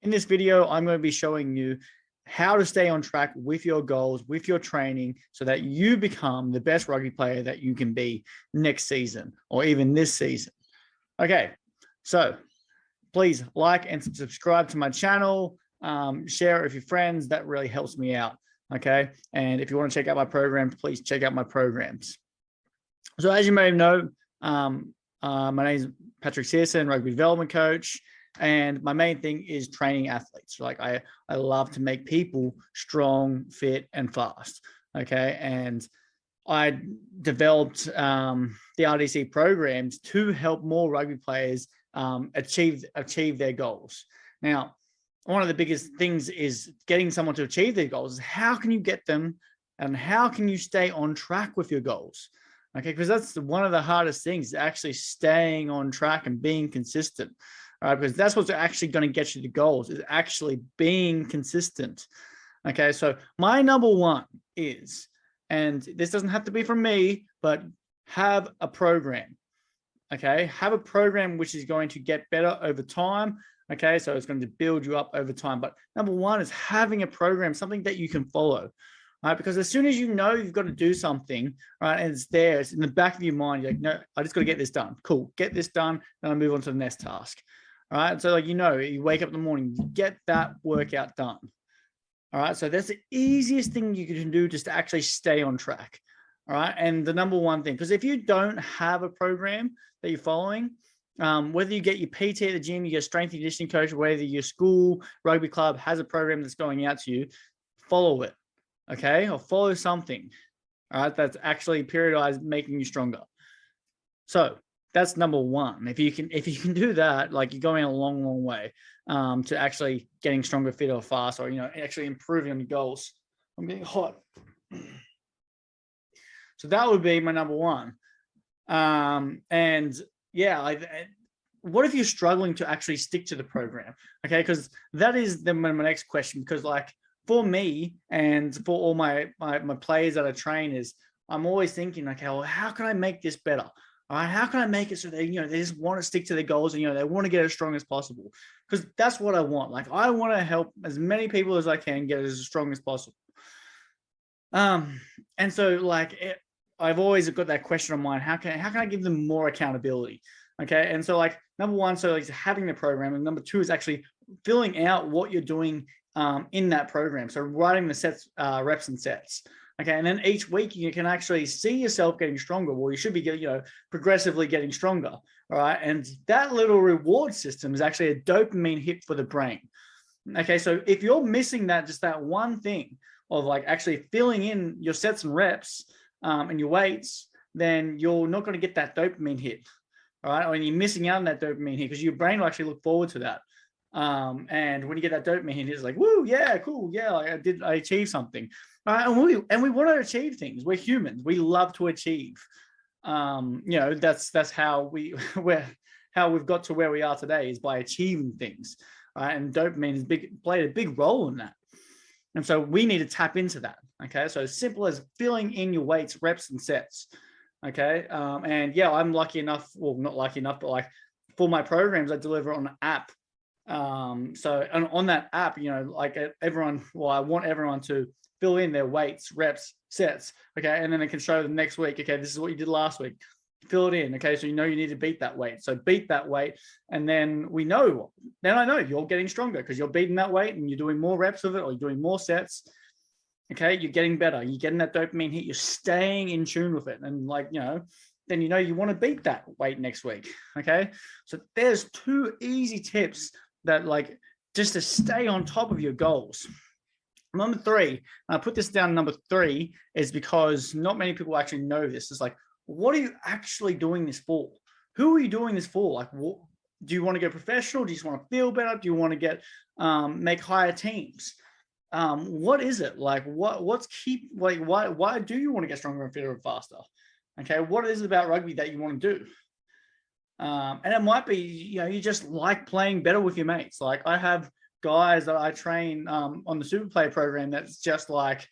In this video, I'm going to be showing you how to stay on track with your goals, with your training, so that you become the best rugby player that you can be next season or even this season. Okay, so please like and subscribe to my channel. Share it with your friends. That really helps me out. Okay, and if you want to check out my programs, please check out my programs. So as you may know, my name is Patrick Searson, rugby development coach. And my main thing is training athletes. Like I love to make people strong, fit, and fast. Okay. And I developed the RDC programs to help more rugby players achieve their goals. Now, one of the biggest things is getting someone to achieve their goals. How can you get them and how can you stay on track with your goals? Okay, because that's one of the hardest things, actually staying on track and being consistent. All right, because that's what's actually going to get you the goals, is actually being consistent. Okay, so my number one is, and this doesn't have to be from me, but have a program. Okay, have a program which is going to get better over time. Okay, so it's going to build you up over time. But number one is having a program, something that you can follow. Right, because as soon as you know you've got to do something, right, and it's there, it's in the back of your mind, you're like, no, I just got to get this done. Cool, get this done, and I move on to the next task. All right. So, like, you wake up in the morning, you get that workout done. All right. So that's the easiest thing you can do just to actually stay on track. All right. And the number one thing, because if you don't have a program that you're following, whether you get your PT at the gym, you get a strength and conditioning coach, whether your school rugby club has a program that's going out to you, follow it. Okay. Or follow something. All right. That's actually periodized, making you stronger. So that's number one. If you can do that, like, you're going a long, long way to actually getting stronger, fitter, or fast, or actually improving on your goals. I'm getting hot. So that would be my number one. And yeah, what if you're struggling to actually stick to the program? Okay, because that is my next question. Because, like, for me and for all my players that I train, is I'm always thinking, okay, well, how can I make this better? All right, how can I make it so they just want to stick to their goals and they want to get as strong as possible? Because that's what I want. Like, I want to help as many people as I can get as strong as possible. And so, like, I've always got that question on mind: how can I give them more accountability? Okay, and so, like, number one, so like having the program, and number two is actually filling out what you're doing in that program. So writing the sets, reps, and sets. Okay, and then each week you can actually see yourself getting stronger. Well, you should be progressively getting stronger. All right, and that little reward system is actually a dopamine hit for the brain. Okay, so if you're missing just that one thing of, like, actually filling in your sets and reps and your weights, then you're not going to get that dopamine hit. All right, or you're missing out on that dopamine hit, because your brain will actually look forward to that. And when you get that dopamine hit, it's like, woo, yeah, cool, yeah, I achieved something. And we want to achieve things. We're humans. We love to achieve. That's how we've got to where we are today, is by achieving things. And dopamine has played a big role in that. And so we need to tap into that. Okay, so as simple as filling in your weights, reps, and sets. Okay, and yeah, I'm lucky enough. Well, not lucky enough, but, like, for my programs, I deliver on an app. So on that app, like, everyone. Well, I want everyone to fill in their weights, reps, sets. Okay, and then they can show them next week. Okay, this is what you did last week. Fill it in. Okay, so you need to beat that weight. So beat that weight, and then I know you're getting stronger because you're beating that weight and you're doing more reps of it, or you're doing more sets. Okay, you're getting better. You're getting that dopamine hit. You're staying in tune with it, and, like, then you want to beat that weight next week. Okay, so there's two easy tips that, like, just to stay on top of your goals. Number three, and I put this down, number three, is because not many people actually know this. It's like, what are you actually doing this for? Who are you doing this for? Like, do you want to go professional? Do you just want to feel better? Do you want to make higher teams? What is it? Like, why do you want to get stronger and fitter and faster? Okay, what is it about rugby that you want to do? And it might be, you just like playing better with your mates. Like, I have guys that I train on the super player program that's just like,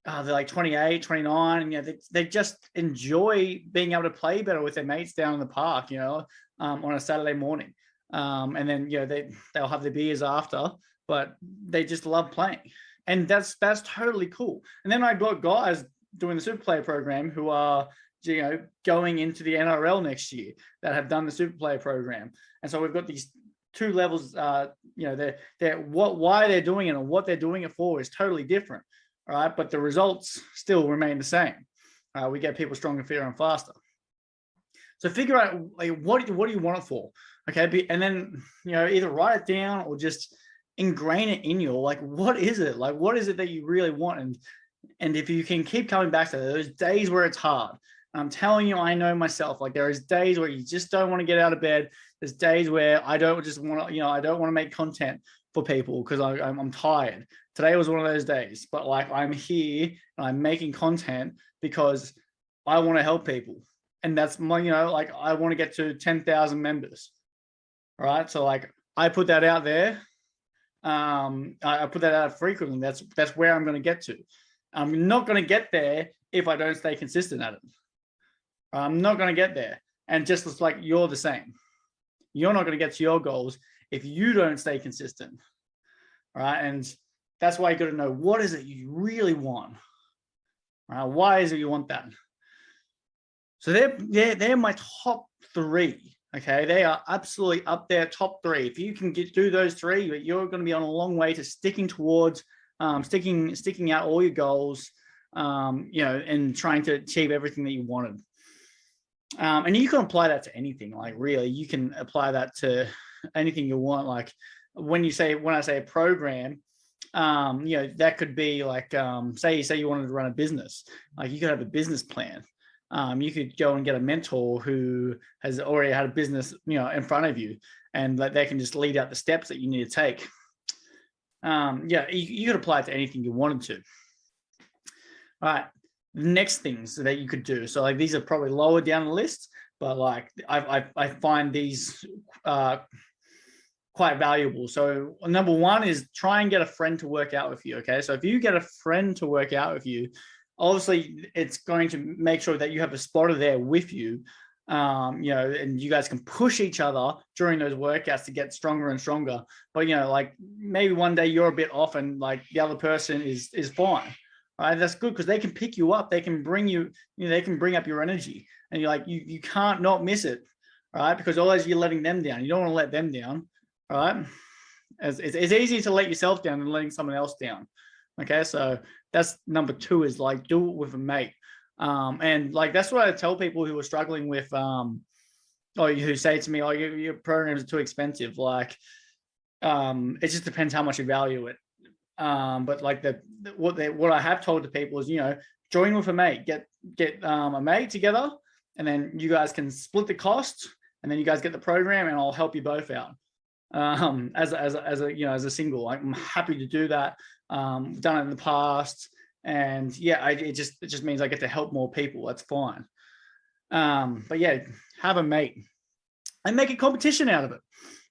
they're like 28, 29, and they just enjoy being able to play better with their mates down in the park, on a Saturday morning. And then, they'll have their beers after, but they just love playing. And that's totally cool. And then I got guys doing the super player program who are, going into the NRL next year that have done the super player program. And so we've got these two levels, why they're doing it and what they're doing it for is totally different. All right. But the results still remain the same. We get people stronger, fitter, and faster. So figure out what do you want it for? Okay. And then, either write it down or just ingrain it in you. Like, what is it? Like, what is it that you really want? And if you can keep coming back to those days where it's hard, I'm telling you, I know myself, like there is days where you just don't want to get out of bed. There's days where I don't just want to, I don't want to make content for people because I'm tired. Today was one of those days, but like I'm here and I'm making content because I want to help people. And that's my, like I want to get to 10,000 members. All right. So like I put that out there. I put that out frequently. That's where I'm going to get to. I'm not going to get there if I don't stay consistent at it. I'm not going to get there. And just like you're the same. You're not going to get to your goals if you don't stay consistent. All right. And that's why you got to know, what is it you really want? All right. Why is it you want that? So they're my top three. Okay. They are absolutely up there, top three. If you can do those three, you're going to be on a long way to sticking towards, sticking out all your goals, and trying to achieve everything that you wanted. And you can apply that to anything. Like really, you can apply that to anything you want. Like when I say a program, that could be like, say you wanted to run a business, like you could have a business plan. You could go and get a mentor who has already had a business, in front of you, and they can just lead out the steps that you need to take. You could apply it to anything you wanted to. All right. Next things that you could do. So like these are probably lower down the list, but like I find these quite valuable. So number one is try and get a friend to work out with you. Okay. So if you get a friend to work out with you, obviously it's going to make sure that you have a spotter there with you. And you guys can push each other during those workouts to get stronger and stronger. But like maybe one day you're a bit off and like the other person is fine. All right, that's good because they can pick you up. They can bring you, they can bring up your energy, and you're like, you can't not miss it, all right? Because otherwise you're letting them down. You don't want to let them down, all right? It's easy to let yourself down than letting someone else down. Okay, so that's number two, is like do it with a mate. And like that's what I tell people who are struggling with, or who say to me, "Oh, your programs are too expensive." Like, it just depends how much you value it. But like what I have told to people is, join with a mate, get a mate together, and then you guys can split the cost, and then you guys get the program, and I'll help you both out. As a single, I'm happy to do that. Done it in the past, and it just means I get to help more people. That's fine. But yeah, have a mate and make a competition out of it.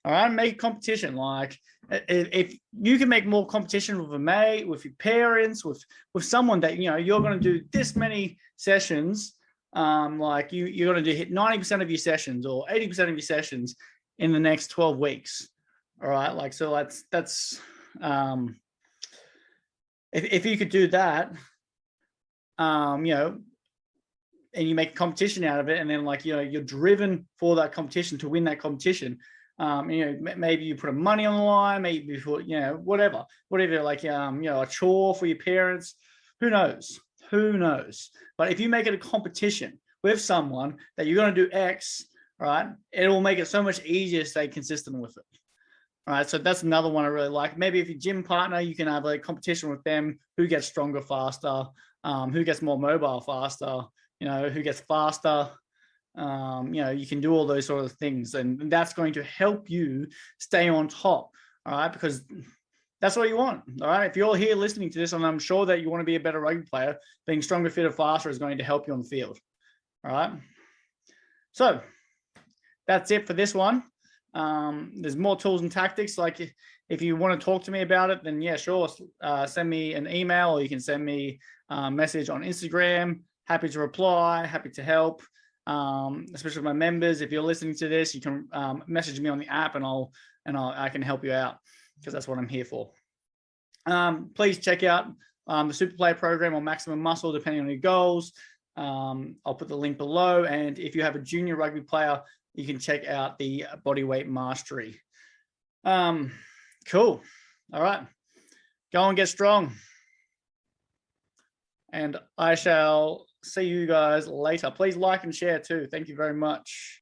All right, make a competition. Like if you can make more competition with a mate, with your parents, with someone that you're going to do this many sessions, like you're going to hit 90% of your sessions or 80% of your sessions in the next 12 weeks. All right, like so that's if you could do that, and you make a competition out of it, and then like you're driven for that competition to win that competition. Maybe you put money on the line, maybe you put, whatever, like, a chore for your parents, who knows? But if you make it a competition with someone that you're going to do X, right, it will make it so much easier to stay consistent with it. All right. So that's another one I really like. Maybe if your gym partner, you can have a competition with them, who gets stronger faster, who gets more mobile faster, who gets faster. You can do all those sort of things, and that's going to help you stay on top. All right, because that's what you want. All right, if you're here listening to this, and I'm sure that you want to be a better rugby player, being stronger, fitter, faster is going to help you on the field. All right, so that's it for this one. There's more tools and tactics. Like if you want to talk to me about it, then yeah, sure. Send me an email, or you can send me a message on Instagram. Happy to reply. Happy to help. especially my members. If you're listening to this, you can message me on the app, and I can help you out, because that's what I'm here for. Please check out the Super Player program or Maximum Muscle, depending on your goals. I'll put the link below. And if you have a junior rugby player, you can check out the Bodyweight Mastery. Cool. All right. Go and get strong. And I shall see you guys later. Please like and share too. Thank you very much.